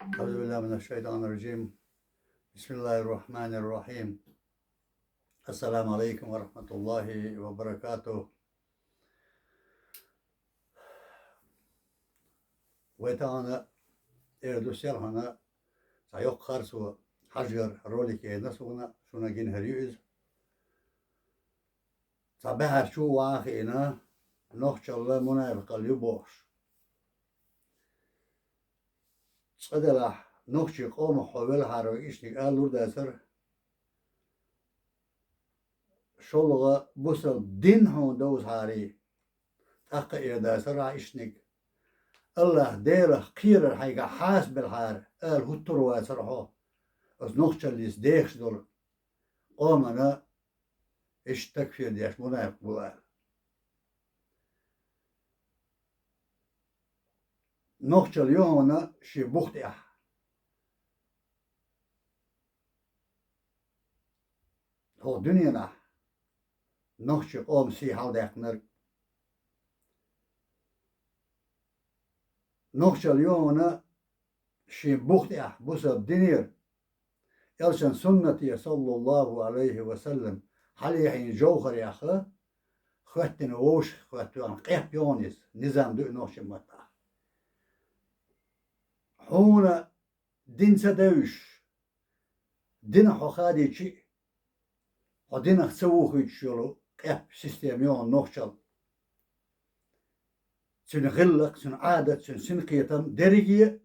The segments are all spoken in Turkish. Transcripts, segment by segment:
Euzubillahimineşşeytanirracim. Bismillahirrahmanirrahim. Esselamu aleyküm ve rahmetullahi ve berekatuhu. Ve ta'ana erdusselhana sayok karsu hajar rolike nasuna şuna gin heriyüz. Sabahar şu vahina nohçalla munafiqal yuboş. Sıdalah nohçi qom havel haro işlik alur dasır. Şolga busal din hon davuz hari. Taqqa irdasır ha işnik. Allah delah qirar hayga has bil har al hutur wa sarho. Az nohçallis deex dol. Qomana iş takfir diyaş munafiq bu. Nohçal yona şi buxtiyah. Ho dünyada nohçi qom si haldaqnar. Nohçal yona şi buxtiyah busab dinir. Yalçın sünneti sallallahu aleyhi ve sellem halihin jawhar yağı xwettin oş xwettin qep yonis nizam du nohçi mata. Hona dinse deviş dina hokhadi çi o dina savuhu çyolu qep sistem yon nohçal sün gıllık sün adet sün sinqiyetam derigiye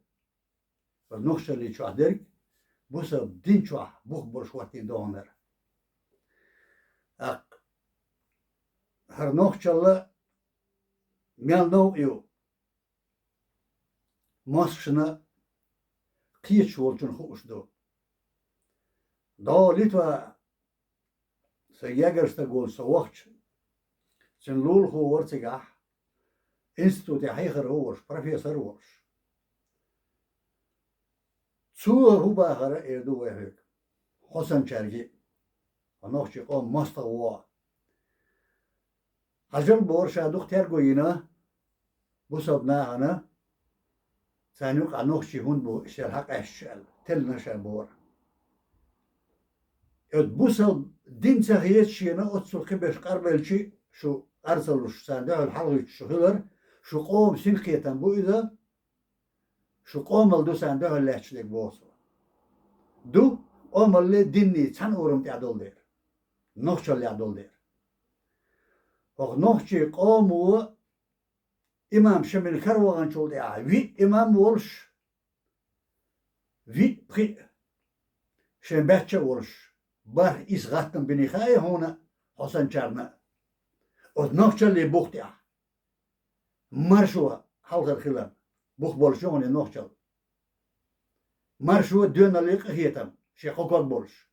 ve nohçali çu derig bu sab din çu bu borşwati donar ak her nohçalla mel no yu masşına qiyiç olçun hoşdu. Da Litva seyagersta gol sawach. Sen lul ho wortigah. Institute hayger hoors, professor hoors. Suur huba hara erdu wehek. Hasan Çergi. Anochchi qom masta wa. Hajal bor şaduk tergoyina. Bu sabna ana. Sanuk anochchi hun bu işel hak eşşel. Tel naşa bor. Bu din sahiyet şiyana otsul kibeş karbelçi şu arsaluş sende el halgıç şu hılar şu qom sinqiyeten bu ida şu qomal du sende el lehçilik bosu. Du omalle dinni çan urum tadol der. Nohçal yadol der. O nohçi qomu imam şemil karvagan çoldu ya. Vi imam olş. Vi pri şembehçe olş. Bar izgattın beni khay hona Hasan Çarna. O nohçali buxtya. Marşuva halgar khilan. Buх bolş onu nohçal. Marşuva dönalik hiyetam. Şey kokot bolş.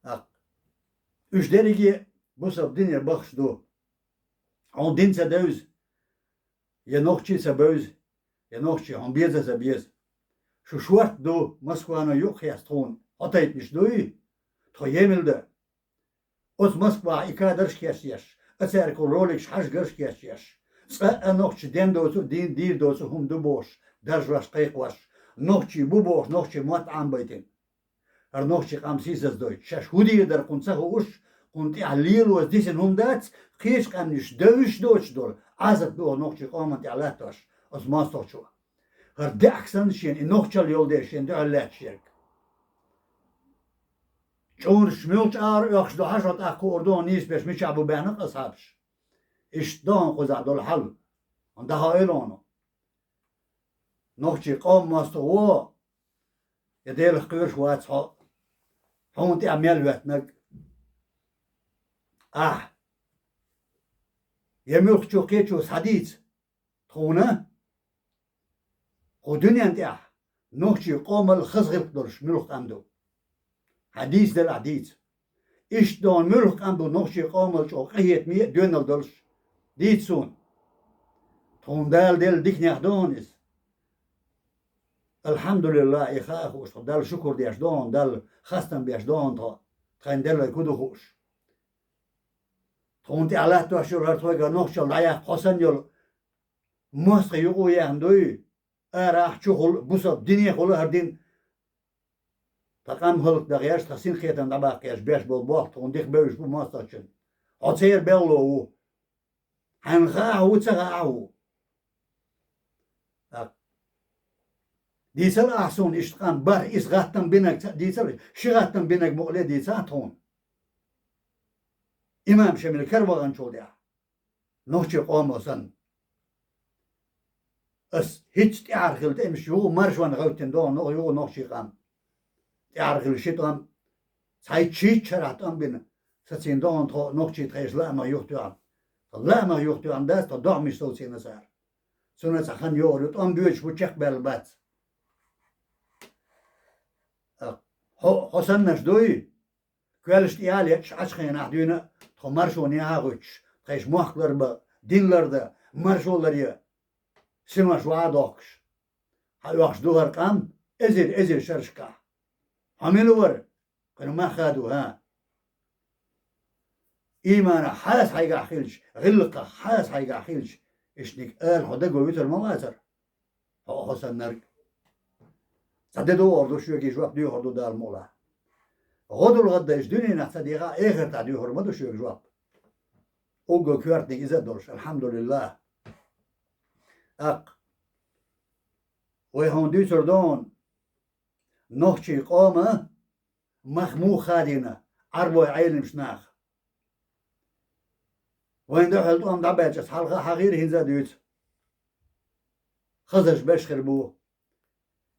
Ak. Üç derigi bu sab dinye baxşdu. On dinse deuz. Ya nohçi sabuz. Ya nohçi on bieze sabiez. Şu şuart do Moskvana yok yastun. Ata etmiş doyu. To yemilde. Os Moskva ikadarş kesyaş. Eser ko rolik haş garş kesyaş. Sa nohçi den dosu din dir dosu hum du boş. Darjvaş qayqvaş. Nohçi bu boş nohçi mat'am baytin. Her nohçi qamsizaz doy. Şaş hudi der qunsa uş. Qunti alil was disen hum dat. Qish qamnish dövüş doç dol. Azat do nohçi qamanti alatoş. Os mastoçu. Her de aksan şen nohçal yol der şen de allat şerk. Çoğun şmülç ağır yakşdu haşat akı ordu nis beş miç abu beğenlik ashabş. İştdan kuzadol hal. Daha öyle onu. Nohçi qam masto o. Yedel qırş vat ha. Honti amel vetmek. Ah. Yemülk çok keço sadit. Tona. O dünyanti ah. Nohçi qamal khazgıp durş mülk amdu. Hadis del hadis. İştdan mülk amdu nohçi qamal çok qiyet mi dönel durş. Ditsun. Tondal del diknehdonis. Elhamdülillah ihah hoş. Dal şükür diyaş don dal khastan biyaş don ta. Tandel kudu hoş. Tondi Allah to şurar to ga nohçal ayak Hasan yol. Mosqa yuqu yandoy. راح شغل بصب دنيا كلها هردين تقام هلك دغياش تحسين خيتن دباقياش بيش بالبوقت ونديك بيش بماستشن عطير بيلو هنغاهو تغاهو ديسل أحسن إشتقان بار إسغاتن بينك ديسل شغاتن بينك مقلة ديساتون إمام شمل كربغان شوديا نوشي قوموسن اس hiç تعرخل تمش يو مرشوان غوتن دون نو يو نوشي قام تعرخل شيطان ساي تشي شراتن بين ساتين دون تو نوشي تريش لا ما يختوان لا ما يختوان داس تو دعمش تو سينسار سنة سخن يورد أم بيوش بوشك بالبات حسن نشدوي كوالش تياليش عشخين أحدينا تو مرشوني هاغوش تريش موحكلر با دينلر دا مرشولر يا سماش وادوكش هايوخش دوغر قام ازر شرشكا عملوا ور كانوا ما خادوا ها إيمانا حاس حيقع خيلش غلقة حاس حيقع خيلش إشنك قال حدقوا ويتر مواتر حسن نرق صددوا وردو شو يجي جواب ديو هردو دار مولا غدو الغدا يجدوني نحتديغا إيغر تعديو هرمدو شو يجي جواب أوغو كوارتني إزا دولش الحمد لله أق ويهون دي سردون نوخشي قومة مخمو خادينا عربو عيلم شناخ وين دخلت أم دبيتش حلقة حغير هنزا ديوت خزش بشخر بو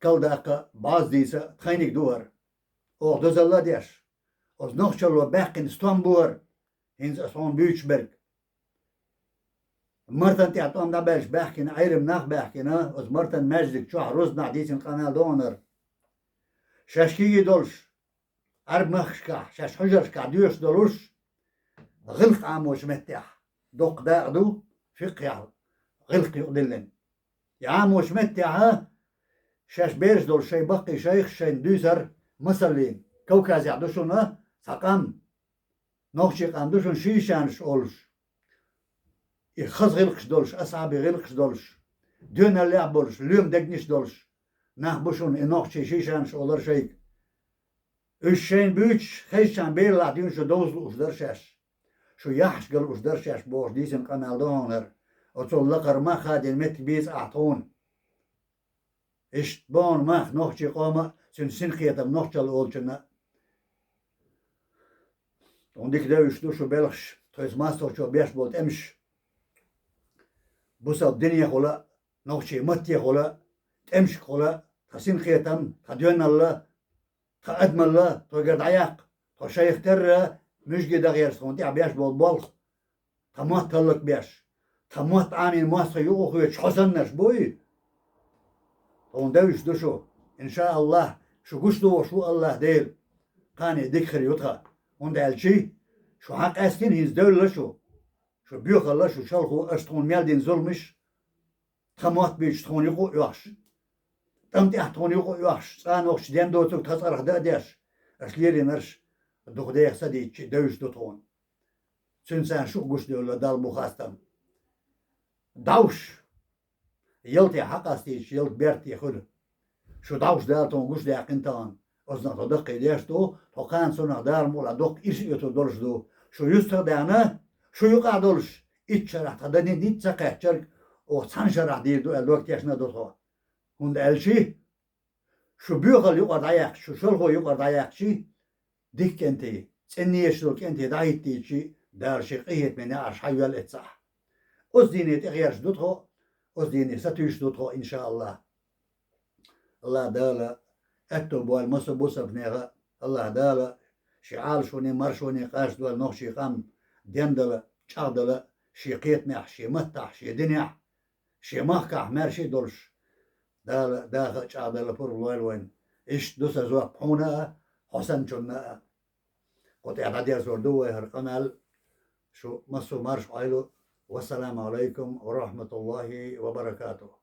كل دقة باز ديسا تخينك دور أو دوزلا ديش أوز نوخشلو باقين ستومبور هنز أسوان بيوشبرغ مرتن تعطون دبلش بحكي عيرم ناخ بحكينا از مرتن مجدك شو روز نعديتن قناة دونر شاشكي دولش عرب مخشكا شاش حجرشكا ديوش دولوش غلق عاموش متح دوق داقدو فقيا غلق يقدلن يا عاموش متح شاش بيرش دول شي بقي شيخ شين دوزر مسلين كوكاز يعدوشونا ساقام نوخشي قاندوشون شيشانش أولش خز غلقش دولش أصعب غلقش دولش دون اللعب بولش اليوم دقنش دولش نحبشون إنوخ شيشانش أولر شيك الشين بيوش خيشان بير لعدين شو دوزل أشدرشاش شو يحش قل أشدرشاش بوش ديسن قنال دونر أطول لقر ما خادين مت بيز أعطون إشت بون ماخ نوخشي قوما سن خيطم نوخشل أولشنا ونديك داوش دوشو بلخش تخيز ماستر شو بيش بولت امش بوسا الدنيا خلا نوشي متي خلا تمش خلا تسين خيتم تدين الله تقدم الله تقدر عياق تشيخ ترى مش قد غير سكونتي عبيش بالبلخ تمات تلك بيش تمات عامل ماسك يوخو يتحسنش بوي تون دوش دوشو إن شاء الله شو قشدو وشو الله ديل قاني ديكخر يوتها وند الشي شو حق أسكن هيز دولة شو بيوخ الله شو شالخو أشتون ميالدين ظلمش تمات بيش تون يقو يوحش تمتي أحتون يقو يوحش سانوخش دين دوتوك تصرح داديش أشليري نرش دخديخ سديتش دوش دوتون سنسان شو قش دولة دال مخاستم دوش يلتي حق أستيش يلت بيرتي خل شو دوش دالتون قش ديق انتان أزنا تدقي ديش دو تقان سنة دار مولا دق إيش يتو دولش دو شو يستر دانا شو يقع دولش إيش شرح تدني نيت سقح شرك أو سان شرح دير دو الوقت يشنا دوتها هند الشي شو بيوغل يقع دايق شو شلغو يقع دايق شي ديك انتي تسني يشلوك انتي دايتي شي دار شقيت من عرش حيوال اتصح أزديني تغيرش دوتها أزديني ستوش دوتها إن شاء الله الله دالا أكتب والمصر بوسا بنيغا الله دالا شعال شوني مرشوني قاش دول نوخشي قام ديندلا شاردلا شي قيتنح شي متح شي دنيح شي مخكح مارشي دولش دالا داخل شاردلا بور وين إيش دوسا زوق حونا حسن شنا قلت اعتدي زوردوه هرقمال شو مصر مارش عيلو والسلام عليكم ورحمة الله وبركاته